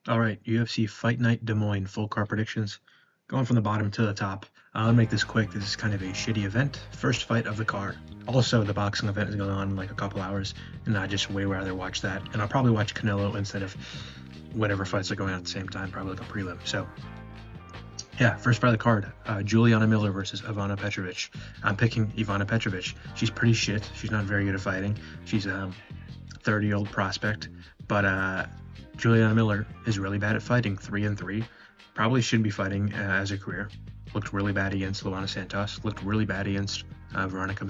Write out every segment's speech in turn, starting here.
All right, UFC Fight Night Des Moines, full card predictions. Going from the bottom to the top. I'll make this quick. This is kind of a shitty event. First fight of the card. Also, the boxing event is going on in like a couple hours, and I just way rather watch that. And I'll probably watch Canelo instead of whatever fights are going on at the same time, probably like a prelim. So, yeah, first fight of the card. Juliana Miller versus Ivana Petrovic. I'm picking Ivana Petrovic. She's pretty shit. She's not very good at fighting. She's a 30-year-old prospect, but Juliana Miller is really bad at fighting, 3-3. Probably shouldn't be fighting as a career. Looked really bad against Luana Santos. Looked really bad against Veronica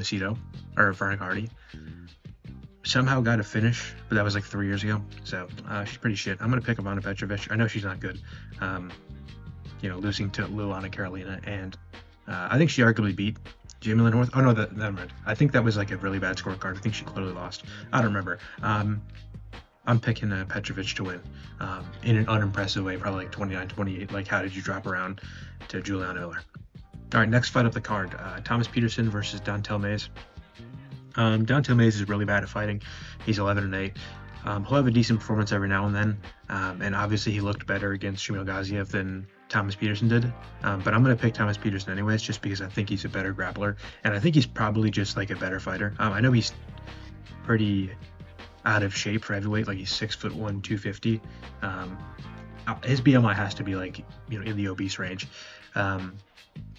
Hardy. Somehow got a finish, but that was like 3 years ago. So she's pretty shit. I'm gonna pick Ivana Petrovic. I know she's not good. Losing to Luana Carolina, and I think she arguably beat Jamie Lynn North. Oh no, never mind. I think that was like a really bad scorecard. I think she clearly lost. I don't remember. I'm picking Petrovic to win in an unimpressive way, probably like 29-28. Like, how did you drop around to Juliana Miller? All right, next fight up the card. Thomas Petersen versus Dontel Mays. Dontel Mays is really bad at fighting. He's 11-8. He'll have a decent performance every now and then, and obviously he looked better against Shamil Gaziev than Thomas Petersen did, but I'm going to pick Thomas Petersen anyways, just because I think he's a better grappler, and I think he's probably just like a better fighter. I know he's pretty out of shape for heavyweight, like he's 6'1", 250. His BMI has to be like, in the obese range, but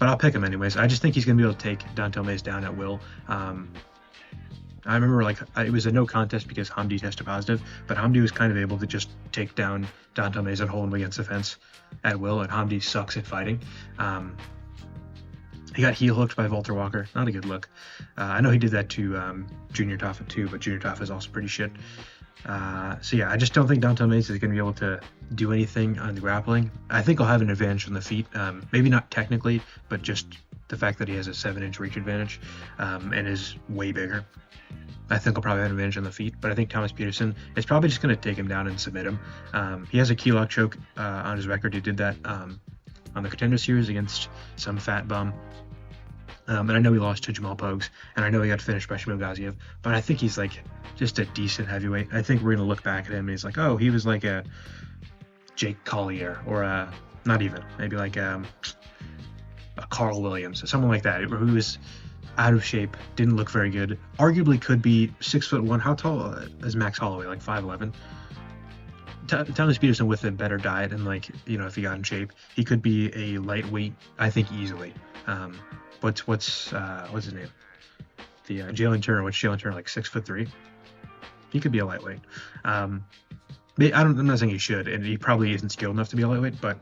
I'll pick him anyways. I just think he's going to be able to take Dontel Mays down at will. I remember it was a no contest because Hamdi tested positive, but Hamdi was kind of able to just take down Dontel Mays and hold him against the fence at will, and Hamdi sucks at fighting. He got heel hooked by Walter Walker. Not a good look. I know he did that to Junior Taffa too, but Junior Taffa is also pretty shit. So yeah, I just don't think Dontel Mays is going to be able to do anything on the grappling. I think he'll have an advantage on the feet. Maybe not technically, but just the fact that he has a 7-inch reach advantage and is way bigger. I think he'll probably have an advantage on the feet, but I think Thomas Petersen is probably just going to take him down and submit him. He has a key lock choke on his record. He did that on the Contender Series against some fat bum. And I know he lost to Jamal Pogues, and I know he got finished by Shamil Gaziev, but I think he's like just a decent heavyweight. I think we're going to look back at him and he's like, oh, he was like a Jake Collier, or not even, maybe like a Carl Williams, or someone like that, who was out of shape, didn't look very good, arguably could be 6'1". How tall is Max Holloway? Like 5'11". Thomas Petersen with a better diet and if he got in shape, he could be a lightweight, I think, easily. What's his name? The Jalen Turner. What's Jalen Turner, like 6'3"? He could be a lightweight. I'm not saying he should, and he probably isn't skilled enough to be a lightweight, but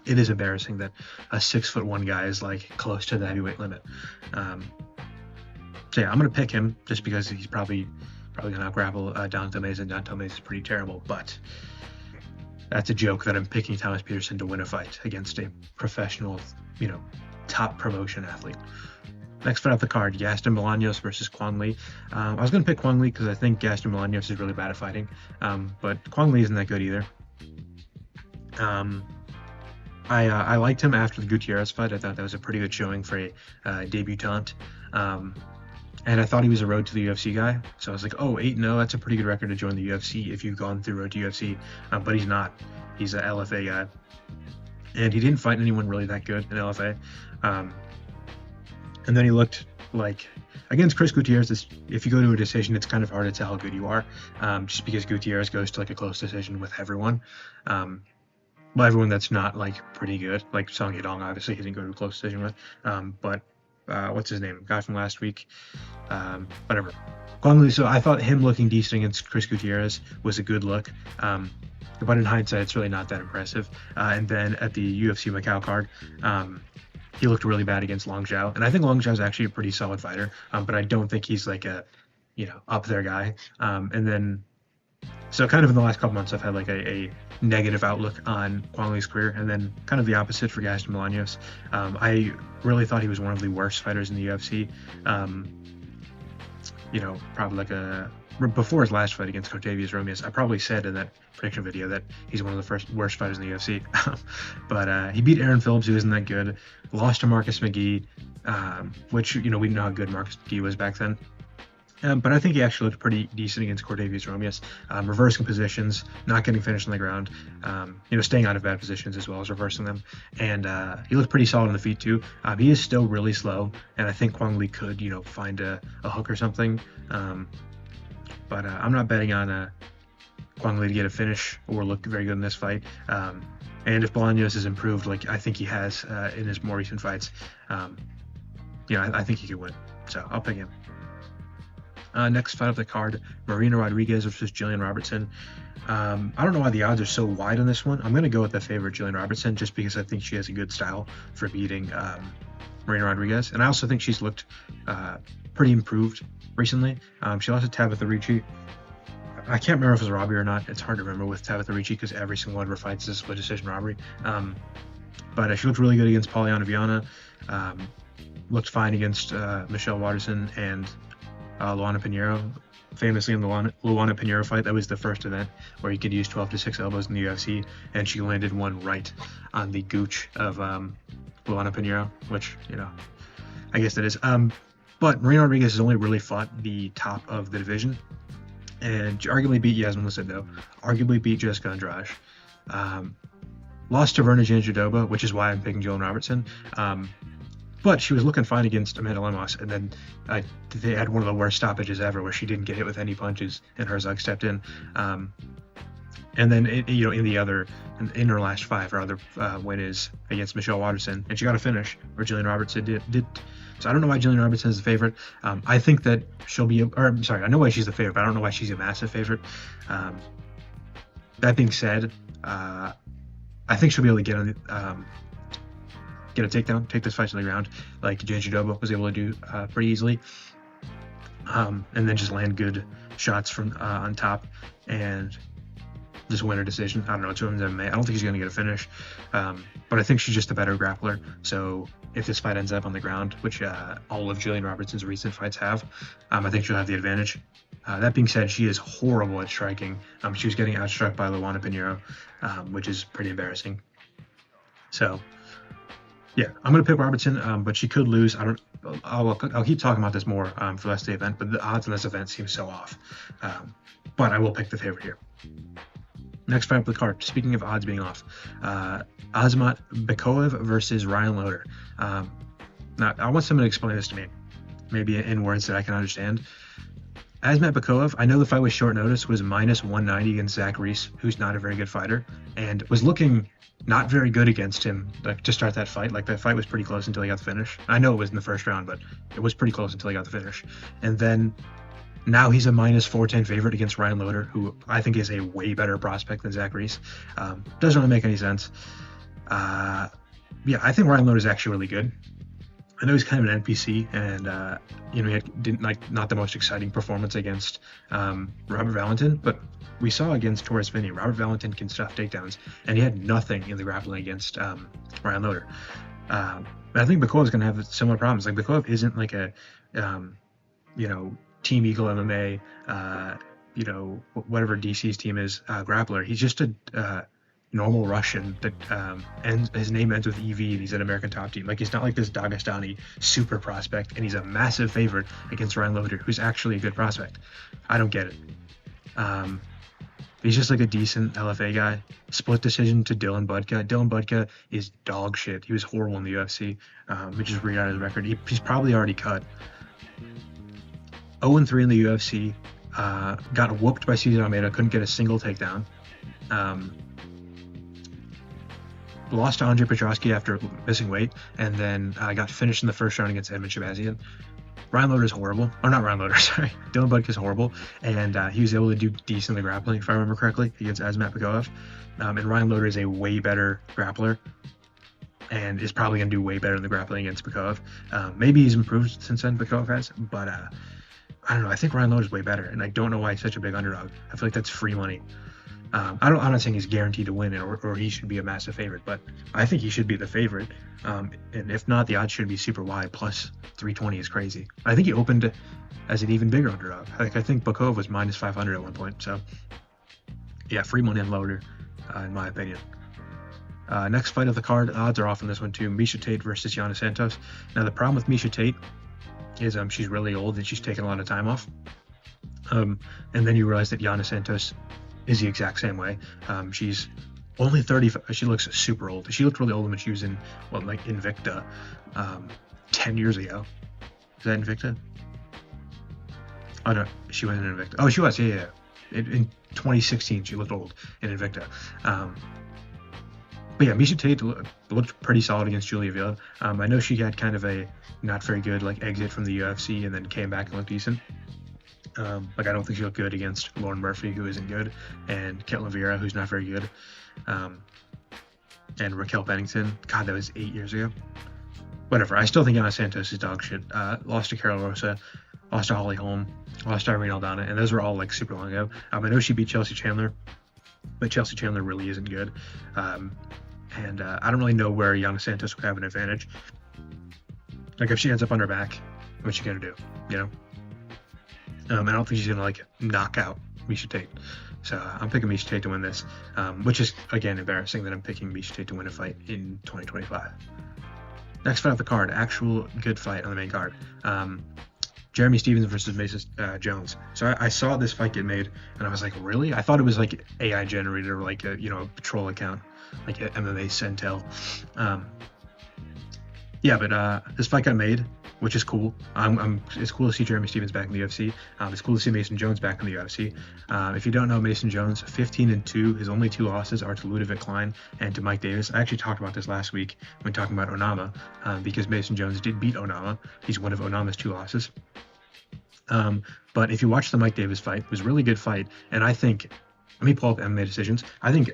it is embarrassing that a 6'1" guy is like close to the heavyweight limit. So yeah, I'm gonna pick him just because he's probably gonna grapple Dontel Mays, and Dontel Mays is pretty terrible. But that's a joke that I'm picking Thomas Petersen to win a fight against a professional, top promotion athlete. Next fight off the card, Gaston Bolanos versus Quang Le. I was going to pick Quang Le because I think Gaston Bolanos is really bad at fighting, but Quang Le isn't that good either. I liked him after the Gutierrez fight. I thought that was a pretty good showing for a debutante. And I thought he was a road to the UFC guy. So I was like, oh, 8-0, that's a pretty good record to join the UFC if you've gone through road to UFC. But he's not. He's an LFA guy. And he didn't fight anyone really that good in LFA. And then he looked like, against Chris Gutierrez, if you go to a decision, it's kind of hard to tell how good you are, just because Gutierrez goes to like a close decision with everyone. Well, everyone that's not like pretty good, like Song Yadong, obviously he didn't go to a close decision with, but what's his name? Guy from last week, whatever. Quang Le, so I thought him looking decent against Chris Gutierrez was a good look. But in hindsight, it's really not that impressive. And then at the UFC Macau card, he looked really bad against Long Zhao. And I think Long Zhao is actually a pretty solid fighter, but I don't think he's like a, up there guy. And then, so kind of in the last couple months, I've had like a negative outlook on Quang Le's career, and then kind of the opposite for Gaston Bolanos. I really thought he was one of the worst fighters in the UFC. Probably like before his last fight against Kotavius Romius, I probably said in that prediction video that he's one of the worst fighters in the UFC. But he beat Aaron Phillips, who isn't that good. Lost to Marcus McGee, which, we know how good Marcus McGee was back then. But I think he actually looked pretty decent against Cordavius Romius, reversing positions, not getting finished on the ground, staying out of bad positions as well as reversing them. And he looked pretty solid on the feet too. He is still really slow, and I think Quang could, find a hook or something. But I'm not betting on Quang to get a finish or look very good in this fight. And if Bolanos has improved, like I think he has in his more recent fights, I think he could win. So I'll pick him. Next fight of the card, Marina Rodriguez versus Gillian Robertson. I don't know why the odds are so wide on this one. I'm going to go with the favorite, Gillian Robertson, just because I think she has a good style for beating Marina Rodriguez. And I also think she's looked pretty improved recently. She lost to Tabitha Ricci. I can't remember if it was a robbery or not. It's hard to remember with Tabitha Ricci because every single one of her fights is a split decision robbery. But she looked really good against Polyana Viana. Looked fine against Michelle Watterson and Luana Pinheiro. Famously in the Luana Pinheiro fight, that was the first event where you could use 12 to 6 elbows in the UFC, and she landed one right on the gooch of Luana Pinheiro, which, I guess that is. But Marina Rodriguez has only really fought the top of the division, and arguably beat Yasmin Lucindo, arguably beat Jessica Andrade, lost to Verna Jandiroba, which is why I'm picking Gillian Robertson. But she was looking fine against Amanda Lemos, and then they had one of the worst stoppages ever where she didn't get hit with any punches, and Herzog stepped in. And then, in her last five, her other win is against Michelle Watterson, and she got a finish where Gillian Robertson did. So I don't know why Gillian Robertson is the favorite. I think that she'll be, I know why she's the favorite, but I don't know why she's a massive favorite. That being said, I think she'll be able to get on get a takedown, take this fight to the ground, like Jandiroba was able to do pretty easily, and then just land good shots from on top and just win a decision. I don't know, it's women's MMA. I don't think she's going to get a finish, but I think she's just a better grappler. So if this fight ends up on the ground, which all of Gillian Robertson's recent fights have, I think she'll have the advantage. That being said, she is horrible at striking. She was getting outstruck by Luana Pinheiro, which is pretty embarrassing. So yeah, I'm going to pick Robertson, but she could lose. I'll keep talking about this more for the rest of the event, but the odds on this event seem so off. But I will pick the favorite here. Next fight up the card. Speaking of odds being off, Azamat Bekoev versus Ryan Loder. Now, I want someone to explain this to me, maybe in words that I can understand. Azamat Bekoev, I know the fight was short notice, was minus 190 against Zach Reese, who's not a very good fighter, and was looking not very good against him to start that fight. Like, that fight was pretty close until he got the finish. I know it was in the first round, but it was pretty close until he got the finish. And then now he's a minus 410 favorite against Ryan Loder, who I think is a way better prospect than Zach Reese. Doesn't really make any sense. I think Ryan Loder is actually really good. I know he's kind of an NPC, and he had not the most exciting performance against Robert Valentin, but we saw against Torres Finney, Robert Valentin can stuff takedowns, and he had nothing in the grappling against Ryan Loder. I think Bekoev is going to have similar problems. Like, Bekoev isn't like a Team Eagle MMA, whatever DC's team is, grappler. He's just a normal Russian that and his name ends with EV, and he's an American top team. Like, he's not like this Dagestani super prospect, and he's a massive favorite against Ryan Loder, who's actually a good prospect. I don't get it. He's just like a decent LFA guy. Split decision to Dylan Budka. Dylan Budka is dog shit. He was horrible in the UFC. We just read out his record. He's probably already cut. 0-3 in the UFC. Got whooped by Cesar Almeida. Couldn't get a single takedown. Lost to Andre Petrovic after missing weight, and then got finished in the first round against Edmund Shabazian. Ryan Loder is horrible. Or not Ryan Loder, sorry. Dylan Budka is horrible, and he was able to do decent in the grappling, if I remember correctly, against Azamat Bekoev. And Ryan Loder is a way better grappler, and is probably going to do way better in the grappling against Bekoev. Maybe he's improved since then, Bekoev has, but I don't know. I think Ryan Loder is way better, and I don't know why he's such a big underdog. I feel like that's free money. I'm not saying he's guaranteed to win or he should be a massive favorite, but I think he should be the favorite. And if not, the odds should be super wide. Plus 320 is crazy. I think he opened as an even bigger underdog. Like, I think Bekoev was minus 500 at one point. So yeah, free money on Loder, in my opinion. Next fight of the card, odds are off on this one too. Miesha Tate versus Yana Santos. Now, the problem with Miesha Tate is she's really old and she's taken a lot of time off. And then you realize that Yana Santos is the exact same way. She's only 35. She looks super old. She looked really old when she was in, like Invicta 10 years ago. Is that Invicta? Oh, no, she wasn't in Invicta. Oh, she was, yeah. In 2016, she looked old in Invicta. But yeah, Miesha Tate looked pretty solid against Julia Villa. I know she had kind of a not very good exit from the UFC and then came back and looked decent. I don't think she looked good against Lauren Murphy, who isn't good, and Ketlen Vieira, who's not very good, and Raquel Bennington. God, that was 8 years ago. Whatever. I still think Yana Santos is dog shit. Lost to Carol Rosa, lost to Holly Holm, lost to Irene Aldana, and those were all super long ago. I know she beat Chelsea Chandler, but Chelsea Chandler really isn't good. And I don't really know where Yana Santos would have an advantage. If she ends up on her back, what's she gonna do? I don't think she's gonna knock out Miesha Tate. So I'm picking Miesha Tate to win this, which is again embarrassing that I'm picking Miesha Tate to win a fight in 2025. Next fight off the card, actual good fight on the main card. Jeremy Stephens versus Mason Jones. So I saw this fight get made, and I was like, really? I thought it was AI generated or a patrol account, like MMA Centel. Yeah, but this fight got made, which is cool. It's cool to see Jeremy Stephens back in the UFC. It's cool to see Mason Jones back in the UFC. If you don't know Mason Jones, 15-2. His only 2 losses are to Ludovic Klein and to Mike Davis. I actually talked about this last week when talking about Onama, because Mason Jones did beat Onama. He's one of Onama's 2 losses. But if you watch the Mike Davis fight, it was a really good fight, and I think. Let me pull up MMA decisions. I think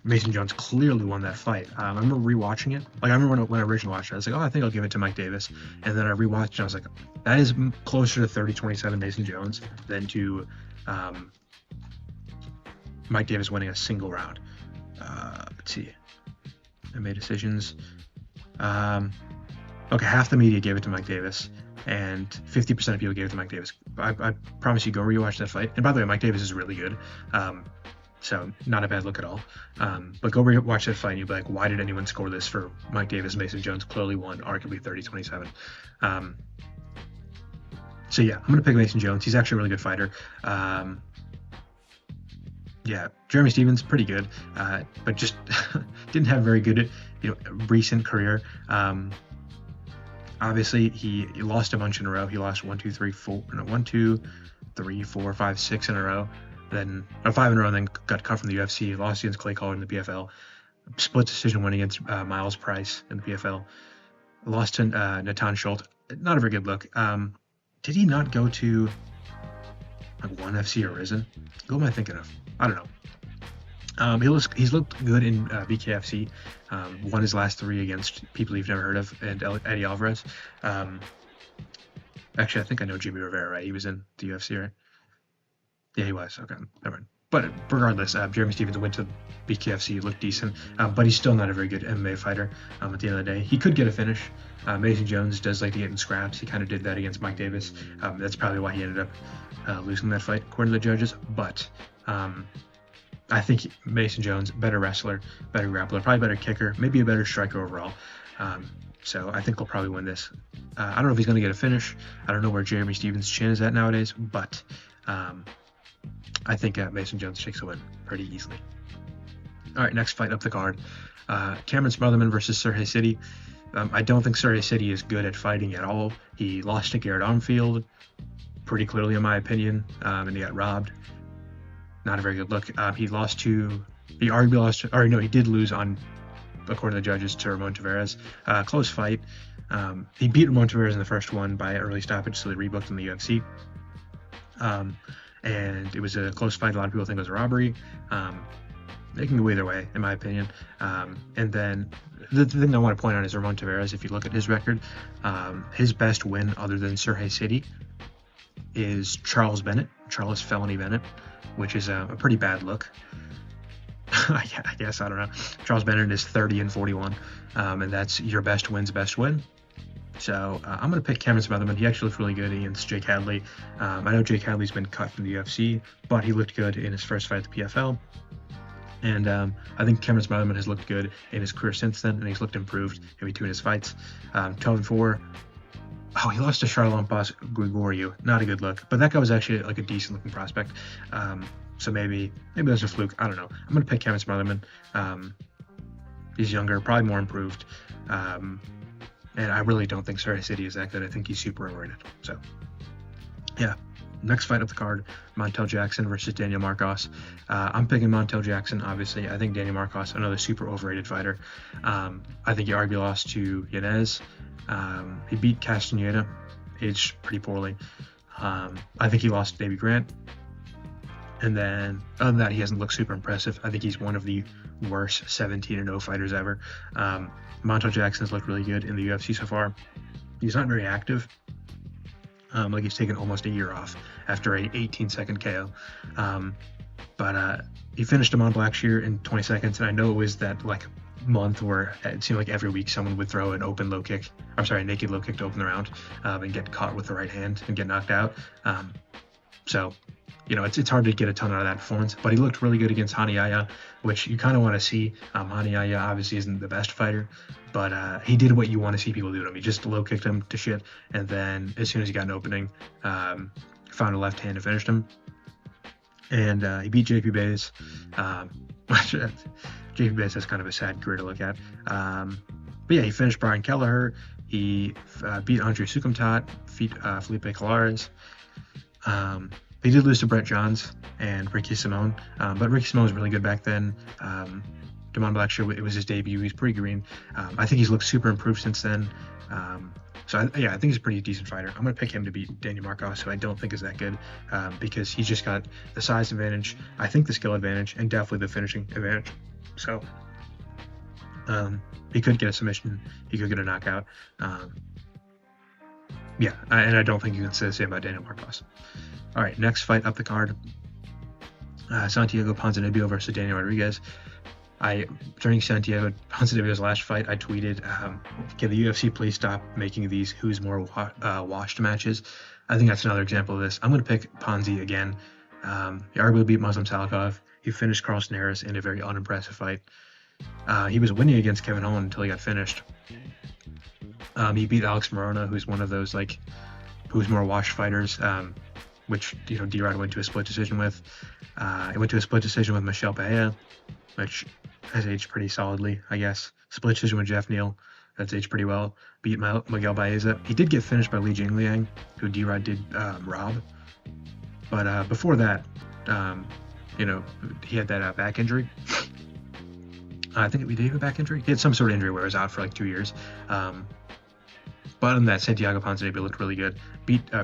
Mason Jones clearly won that fight. I remember rewatching it. I remember when I originally watched it, I was like, oh, I think I'll give it to Mike Davis. And then I rewatched it, and I was like, that is closer to 30-27 Mason Jones than to Mike Davis winning a single round. Let's see. MMA decisions. Okay, half the media gave it to Mike Davis, and 50% of people gave it to Mike Davis. I promise you, go rewatch that fight. And by the way, Mike Davis is really good. So not a bad look at all. But go watch that fight and you'll be like, why did anyone score this for Mike Davis? Mason Jones clearly won, arguably 30-27. So yeah, I'm going to pick Mason Jones. He's actually a really good fighter. Yeah, Jeremy Stephens, pretty good, but just didn't have very good, recent career. Obviously, he lost a bunch in a row. He lost 1, 2, 3, 4 5, 6 in a row. Then 5 in a row, and then got cut from the UFC. He lost against Clay Collard in the PFL. Split decision win against Miles Price in the PFL. Lost to Natan Schultz. Not a very good look. Did he not go to ONE FC or Risen? Who am I thinking of? I don't know. He's looked good in BKFC. Won his last 3 against people you've never heard of, and Eddie Alvarez. Actually, I think I know Jimmy Rivera, right? He was in the UFC, right? Yeah, he was. Okay, never mind. But regardless, Jeremy Stephens went to BKFC, looked decent, but he's still not a very good MMA fighter. At the end of the day, he could get a finish. Mason Jones does like to get in scraps. He kind of did that against Mike Davis. That's probably why he ended up losing that fight, according to the judges. But I think Mason Jones, better wrestler, better grappler, probably better kicker, maybe a better striker overall. So I think he'll probably win this. I don't know if he's going to get a finish. I don't know where Jeremy Stephens' chin is at nowadays, but I think Mason Jones takes a win pretty easily. All right, next fight up the card. Cameron Smotherman versus Serhiy Sidey. I don't think Serhiy Sidey is good at fighting at all. He lost to Garrett Armfield pretty clearly, in my opinion, and he got robbed. Not a very good look. He did lose on, according to the judges, to Ramon Tavares. Close fight. He beat Ramon Tavares in the first one by early stoppage, so they rebooked in the UFC. And it was a close fight. A lot of people think it was a robbery. It can go either way, in my opinion. And then the thing I want to point out is Ramon Tavares. If you look at his record, his best win other than Serhiy Sidey is Charles Felony Bennett, which is a pretty bad look. I guess, I don't know. Charles Bennett is 30-41, and that's your best win's best win. So I'm going to pick Cameron Smotherman. He actually looked really good against Jake Hadley. I know Jake Hadley's been cut from the UFC, but he looked good in his first fight at the PFL. And I think Cameron Smotherman has looked good in his career since then, and he's looked improved in between his fights. 12-4. Oh, he lost to Charlotte Boss Grigoriou. Not a good look, but that guy was actually like a decent looking prospect. So maybe there's a fluke. I don't know. I'm gonna pick Kevin Smotherman. He's younger, probably more improved, and I really don't think Sidey is that good. I think he's super overrated. So yeah. Next fight up the card, Montel Jackson versus Daniel Marcos. I'm picking Montel Jackson, obviously. I think Daniel Marcos, another super overrated fighter. I think he arguably lost to Yanez. He beat Castaneda, aged pretty poorly. I think he lost to Baby Grant. And then, other than that, he hasn't looked super impressive. I think he's one of the worst 17-0 fighters ever. Montel Jackson's looked really good in the UFC so far. He's not very active. Like he's taken almost a year off after a 18-second KO. But he finished him on Blackshear in 20 seconds, and I know it was that like month where it seemed like every week someone would throw an open low kick, a naked low kick to open the round, and get caught with the right hand and get knocked out. So, it's hard to get a ton out of that performance, but he looked really good against Haniyaya, which you kind of want to see. Haniyaya obviously isn't the best fighter, but he did what you want to see people do to him. He just low kicked him to shit, and then as soon as he got an opening, found a left hand and finished him. And he beat JP Bays. JP Bays has kind of a sad career to look at. But yeah, he finished Brian Kelleher. He beat Andre Sukumtat, beat Felipe Colares. He did lose to Brett Johns and Ricky Simone, but Ricky Simone was really good back then. Damon Blackshear, it was his debut. He's pretty green. I think he's looked super improved since then. I think he's a pretty decent fighter. I'm going to pick him to beat Daniel Marcos, who I don't think is that good, because he's just got the size advantage, I think the skill advantage, and definitely the finishing advantage. So he could get a submission. He could get a knockout. And I don't think you can say the same about Daniel Marcos. All right, next fight up the card, Santiago Ponzinibbio versus Daniel Rodriguez. During Santiago Ponzinibbio's last fight, I tweeted, can the UFC please stop making these who's more washed matches? I think that's another example of this. I'm going to pick Ponzi again. He arguably beat Muslim Salikov. He finished Carlson Harris in a very unimpressive fight. He was winning against Kevin Holland until he got finished. He beat Alex Morona, who's one of those who's more washed fighters, which D-Rod went to a split decision with. He went to a split decision with Michel Pereira, which has aged pretty solidly, I guess. Split decision with Jeff Neal, that's aged pretty well. Beat Miguel Baeza. He did get finished by Li Jingliang, who D-Rod did rob. But before that, he had that back injury. I think did he have a back injury? He had some sort of injury where he was out for 2 years. But other than that, Santiago Ponzinibbio looked really good.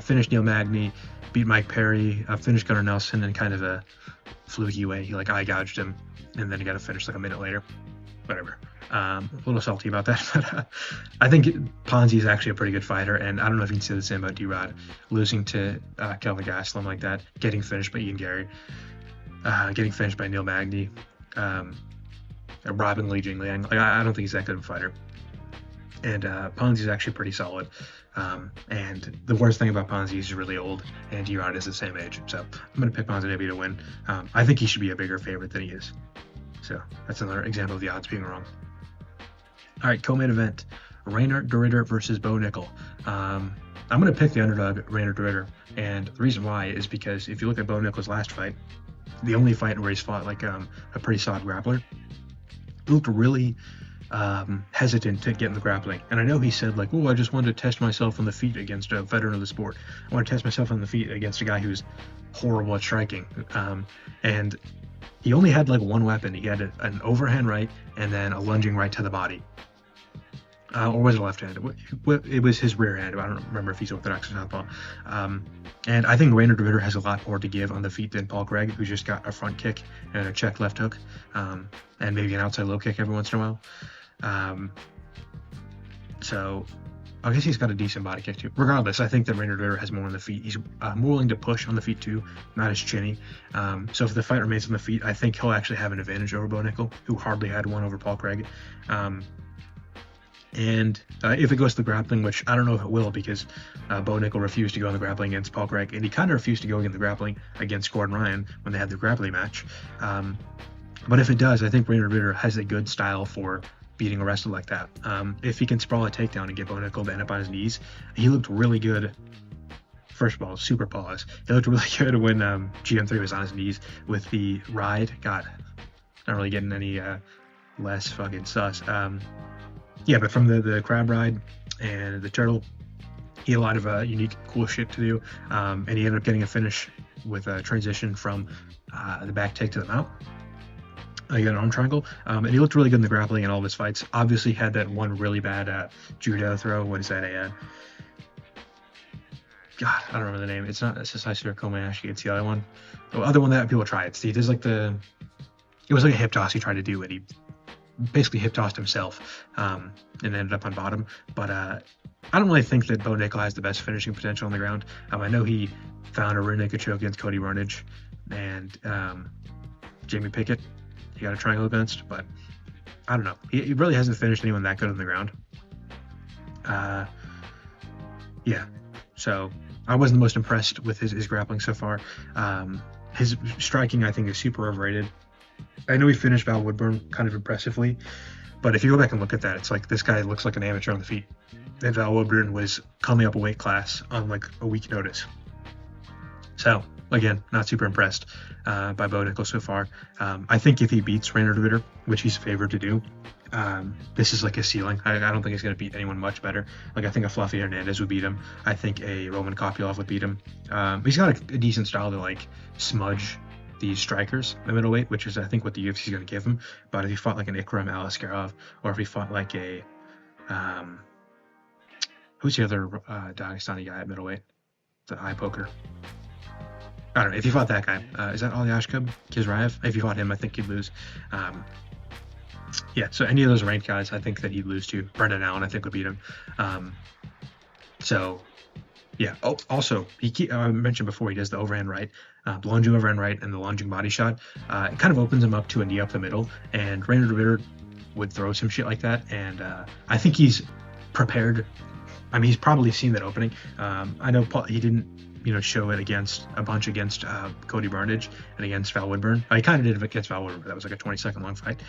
Finished Neil Magny, beat Mike Perry, finished Gunnar Nelson in kind of a fluky way. He eye gouged him, and then he got to finish a minute later. Whatever. A little salty about that, but I think Ponzi is actually a pretty good fighter, and I don't know if you can say the same about D-Rod. Losing to Kelvin Gastelum like that, getting finished by Ian Gary, getting finished by Neil Magny, robbing Li Jingliang. I don't think he's that good of a fighter. And Ponzi is actually pretty solid. And the worst thing about Ponzi is he's really old, and D-Rod is the same age. So I'm going to pick Ponzinibbio to win. I think he should be a bigger favorite than he is. So that's another example of the odds being wrong. All right, co-main event, Reinier de Ridder versus Bo Nickal. I'm going to pick the underdog, Reinier de Ridder. And the reason why is because if you look at Bo Nickal's last fight, the only fight where he's fought a pretty solid grappler, he looked really hesitant to get in the grappling. And I know he said I just wanted to test myself on the feet against a veteran of the sport. I want to test myself on the feet against a guy who's horrible at striking. And he only had one weapon. He had an overhand right and then a lunging right to the body. Or was it left hand? It was his rear hand. I don't remember if he's orthodox or southpaw. And I think Reinier de Ridder has a lot more to give on the feet than Paul Craig, who's just got a front kick and a check left hook, and maybe an outside low kick every once in a while. So I guess he's got a decent body kick too. Regardless, I think that Reinier de Ridder has more on the feet. He's more willing to push on the feet too, not as chinny. So if the fight remains on the feet, I think he'll actually have an advantage over Bo Nickal, who hardly had one over Paul Craig. And if it goes to the grappling, which I don't know if it will, because Bo Nickal refused to go in the grappling against Paul Craig, and he kind of refused to go in the grappling against Gordon Ryan when they had the grappling match. But if it does, I think Reinier de Ridder has a good style for beating a wrestler like that. If he can sprawl a takedown and get Bo Nickal to end up on his knees, he looked really good. First of all, super pause. He looked really good when GM3 was on his knees with the ride. God, not really getting any less fucking sus. Yeah, but from the crab ride and the turtle, he had a lot of unique, cool shit to do. And he ended up getting a finish with a transition from the back take to the mount. He got an arm triangle, and he looked really good in the grappling in all of his fights. Obviously had that one really bad judo throw. What is that? God, I don't remember the name. It's not Sasai or Komayashi. It's the other one. The other one that people try. It was like a hip toss he tried to do, and he basically hip tossed himself and ended up on bottom. But I don't really think that Bo Nickal has the best finishing potential on the ground. I know he found a rear naked choke against Cody Rornage and Jamie Pickett. He got a triangle against, but I don't know. He really hasn't finished anyone that good on the ground. Yeah, so I wasn't the most impressed with his grappling so far. His striking, I think, is super overrated. I know he finished Val Woodburn kind of impressively, but if you go back and look at that, it's like this guy looks like an amateur on the feet. And Val Woodburn was coming up a weight class on like a week notice. So, again, not super impressed by Bo Nickal so far. I think if he beats Reinier, which he's favored to do, this is like a ceiling. I don't think he's going to beat anyone much better. Like, I think a Fluffy Hernandez would beat him. I think a Roman Kopylov would beat him. He's got a decent style to, like, smudge these strikers at middleweight, which is, I think, what the UFC is going to give him. But if he fought like an Ikram Alaskarov, or if he fought like a... who's the other Dagestani guy at middleweight? The eye poker. I don't know. If you fought that guy, is that Ali Ashkab? Kizraev? If you fought him, I think you'd lose. Yeah, so any of those ranked guys, I think that he'd lose to. Brendan Allen, I think, would beat him. So, yeah. Oh, also, I mentioned before, he does the overhand right, the lunging overhand right, and the lunging body shot. It kind of opens him up to a knee up the middle, and Reinier would throw some shit like that, and I think he's prepared. I mean, he's probably seen that opening. I know he didn't, show it against Cody Barnage and against Val Woodburn. He kind of did it against Val Woodburn, but that was like a 20-second long fight.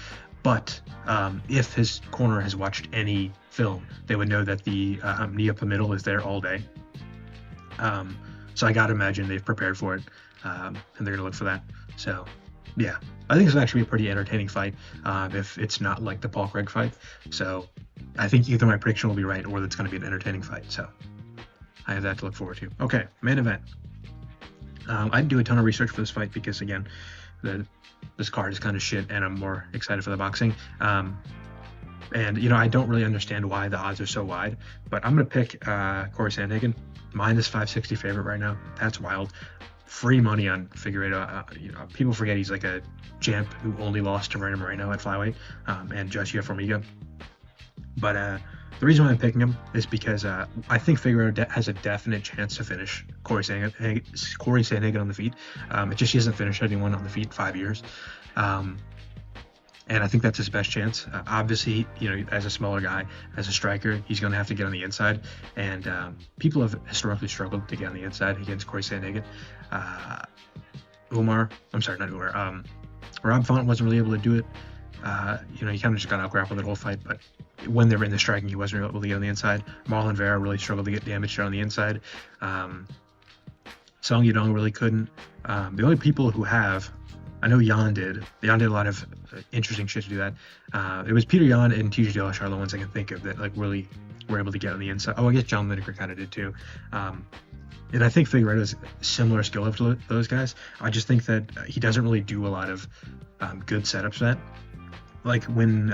But if his corner has watched any film, they would know that the knee up the middle is there all day. So I got to imagine they've prepared for it, and they're going to look for that. So, yeah, I think it's actually a pretty entertaining fight if it's not like the Paul Craig fight. So I think either my prediction will be right or it's going to be an entertaining fight. So I have that to look forward to. Okay, main event. I didn't do a ton of research for this fight because, again, this card is kind of shit, and I'm more excited for the boxing. And, I don't really understand why the odds are so wide, but I'm going to pick Cory Sandhagen, minus 560 favorite right now. That's wild. Free money on Figueiredo. People forget he's like a champ who only lost to Reinier Moreno at flyweight and Joshua Formiga. But the reason why I'm picking him is because I think Figueiredo has a definite chance to finish Cory Sandhagen on the feet. It just he hasn't finished anyone on the feet in 5 years. And I think that's his best chance. Obviously, as a smaller guy, as a striker, he's going to have to get on the inside. And people have historically struggled to get on the inside against Cory Sandhagen. Rob Font wasn't really able to do it. He kind of just got out-grappled the whole fight, but when they were in the striking, he wasn't able to get on the inside. Marlon Vera really struggled to get damaged on the inside. Song Yadong really couldn't. The only people who have, I know Yan did. Yan did a lot of interesting shit to do that. It was Peter Yan and TJ Dillashaw, the ones I can think of that really were able to get on the inside. Oh, I guess John Lineker kind of did too. And I think Figueiredo is similar skill level to those guys. I just think that he doesn't really do a lot of good setups for that. Like when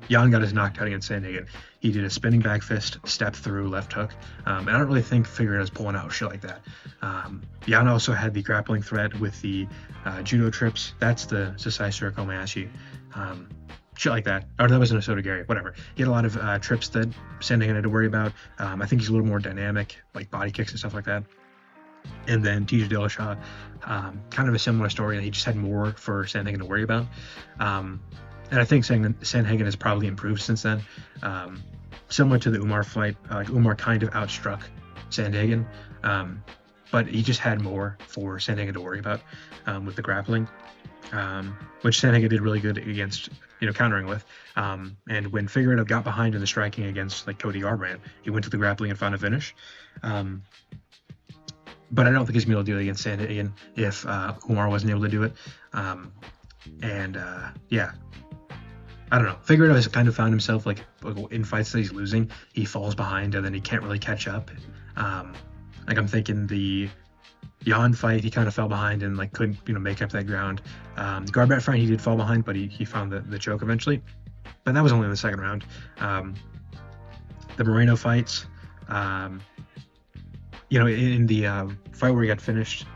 Jan got his knocked out against Sandhagen, he did a spinning back fist, step through, left hook. And I don't really think Figueiredo's pulling out shit like that. Jan also had the grappling threat with the judo trips. That's the Sasai Komayashi. Shit like that. Or that was an Osoto Gary, whatever. He had a lot of trips that Sandhagen had to worry about. I think he's a little more dynamic, like body kicks and stuff like that. And then TJ Dillashaw, kind of a similar story. He just had more for Sandhagen to worry about. And I think Sandhagen has probably improved since then. Similar to the Umar fight, Umar kind of outstruck Sandhagen, but he just had more for Sandhagen to worry about with the grappling. which Sandhagen did really good against, countering with. And when Figueiredo got behind in the striking against like Cody Garbrandt, he went to the grappling and found a finish. But I don't think he's going to be able to do it against Sandhagen if Umar wasn't able to do it. Yeah. I don't know. Figueiredo has kind of found himself like in fights that he's losing, he falls behind and then he can't really catch up. Like I'm thinking the Jan fight, he kind of fell behind and like couldn't make up that ground. The Garbrandt fight, he did fall behind, but he found the choke eventually. But that was only in the second round. The Moreno fights, in the fight where he got finished,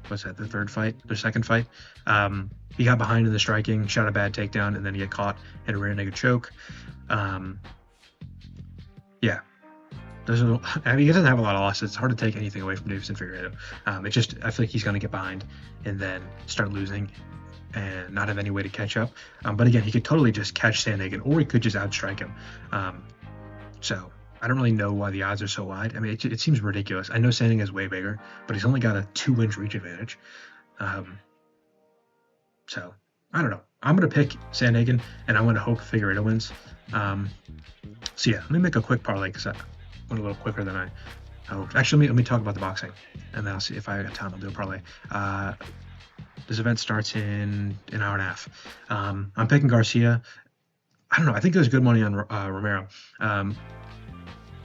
what's that? The second fight. He got behind in the striking, shot a bad takedown, and then he got caught in a rear naked choke. Yeah. He doesn't have a lot of losses. It's hard to take anything away from Deiveson Figueiredo. I feel like he's going to get behind and then start losing and not have any way to catch up. But again, he could totally just catch Sandhagen, or he could just outstrike him. So I don't really know why the odds are so wide. I mean, it seems ridiculous. I know Sandhagen is way bigger, but he's only got a 2-inch reach advantage. So I don't know. I'm going to pick Sandhagen, and I'm going to hope Figueiredo wins. So yeah, let me make a quick parlay because I went a little quicker than I hoped. Actually, let me talk about the boxing, and then I'll see if I got time. I'll do a parlay. This event starts in an hour and a half. I'm picking Garcia. I don't know. I think there's good money on Romero.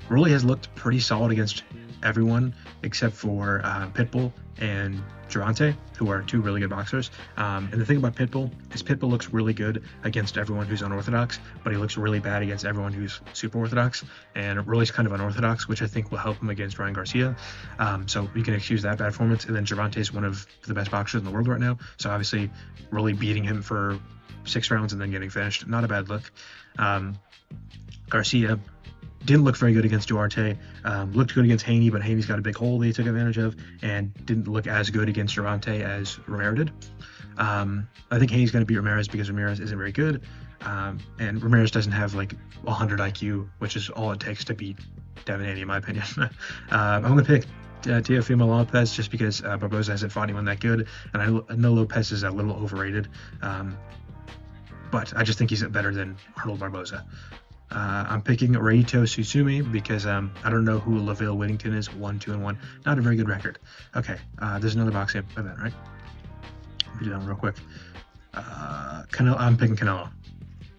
Really has looked pretty solid against everyone except for Pitbull and Gervonta, who are two really good boxers. And the thing about Pitbull is Pitbull looks really good against everyone who's unorthodox, but he looks really bad against everyone who's super orthodox. And Rolly's kind of unorthodox, which I think will help him against Ryan Garcia. So you can excuse that bad performance. And then Gervonta is one of the best boxers in the world right now. So obviously Rolly beating him for 6 rounds and then getting finished, not a bad look. Garcia didn't look very good against Duarte. Looked good against Haney, but Haney's got a big hole that he took advantage of, and didn't look as good against Gervonta as Romero did. I think Haney's going to beat Ramirez because Ramirez isn't very good, and Ramirez doesn't have like 100 IQ, which is all it takes to beat Devin Haney, in my opinion. I'm going to pick Teofimo Lopez just because Barboza hasn't fought anyone that good, and I know Lopez is a little overrated, but I just think he's better than Arnold Barboza. I'm picking Reito Susumi because I don't know who LaVille Whittington is. 1-2-1, not a very good record. Okay, there's another boxing event, right? Let me do that one real quick. I'm picking Canelo.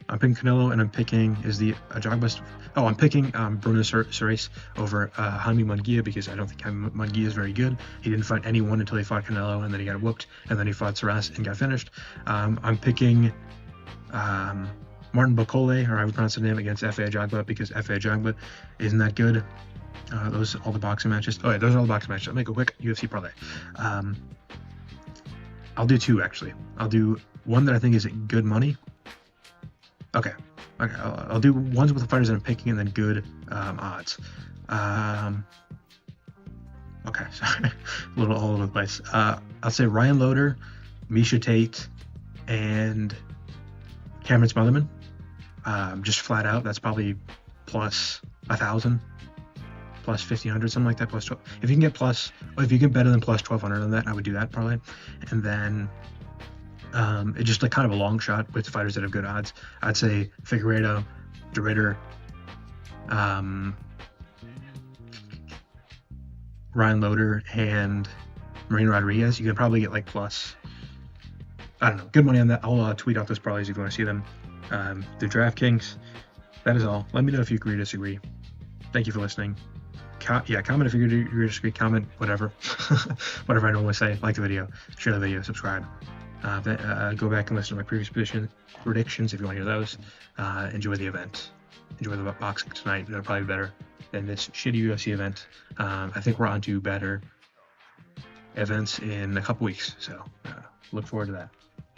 And I'm picking I'm picking Bruno Soares over Jaime Munguia because I don't think Jaime Munguia is very good. He didn't fight anyone until he fought Canelo, and then he got whooped, and then he fought Soares and got finished. I'm picking Martin Bokole, or I would pronounce the name, against Efe Ajagba because Efe Ajagba isn't that good. Those are all the boxing matches. Oh yeah, those are all the boxing matches. I'll make a quick UFC parlay. I'll do 2 actually. I'll do one that I think is good money. Okay. I'll do ones with the fighters that I'm picking and then good odds. Okay, sorry, a little all over the place. I'll say Ryan Loder, Miesha Tate, and Cameron Smotherman. Just flat out, that's probably plus 1,000, plus 1,500, something like that. Plus 12. If you can get better than plus 1,200 on that, I would do that parlay. And then it's just like kind of a long shot with fighters that have good odds. I'd say Figueiredo, De Ridder, Ryan Loder, and Marina Rodriguez. You can probably get like plus, I don't know, good money on that. I'll tweet out those parlays if you want to see them. Through DraftKings. That is all. Let me know if you agree or disagree. Thank you for listening. Comment if you agree or disagree. Comment whatever. Whatever I normally say. Like the video. Share the video. Subscribe. Go back and listen to my previous predictions if you want to hear those. Enjoy the event. Enjoy the boxing tonight. It'll probably be better than this shitty UFC event. I think we're on to better events in a couple weeks. So look forward to that.